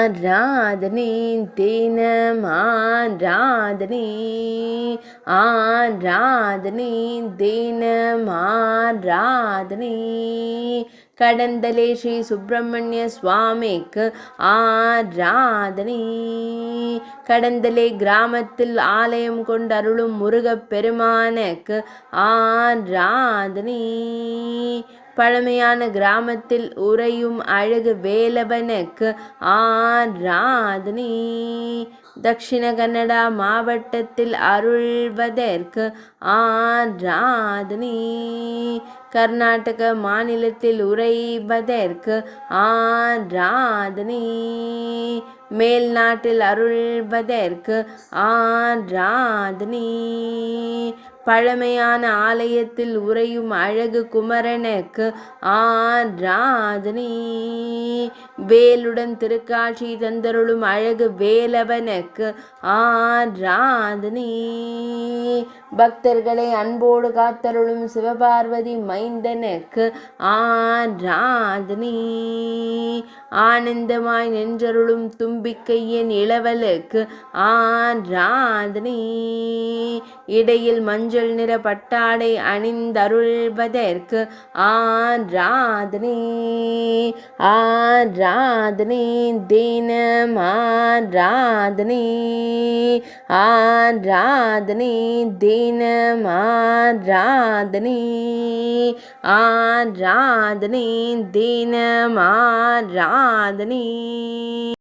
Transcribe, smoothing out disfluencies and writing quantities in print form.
ஆராதனை தினம் ஆராதனை ஆராதனை தினம் ஆராதனை கடந்தலே ஸ்ரீ சுப்பிரமணிய சுவாமிக்கு ஆராதனை கடந்தலே கிராமத்தில் ஆலயம் கொண்டருளும் முருகப் பெருமானுக்கு ஆராதனை பழமையான கிராமத்தில் உறையும் அழகு வேலவனுக்கு ஆராதனை தக்ஷிண கன்னடா மாவட்டத்தில் அருள்வதற்கு ஆராதனை கர்நாடக மாநிலத்தில் உறைவதற்கு ஆராதனை மேல்நாட்டில் அருள்வதற்கு ஆராதனை பழமையான ஆலயத்தில் உறையும் அழகு குமரனுக்கு ஆராதனை வேலுடன் திருக்காட்சி தந்தருளும் அழகு வேலவனுக்கு ஆராதனை பக்தர்களை அன்போடு காத்தருளும் சிவபார்வதி மைந்தனுக்கு ஆராதனை ஆனந்தமாய் நின்றருளும் தும்பிக்கையின் இளவலுக்கு ஆராதனை இடையில் மஞ்சள் நிற பட்டாடை அணிந்தருள்வதற்கு ஆராதனை ஆராதனை தினம் ஆராதனை ஆராதனை தினம் ஆராதனை ஆராதனை தினம் ஆராதனை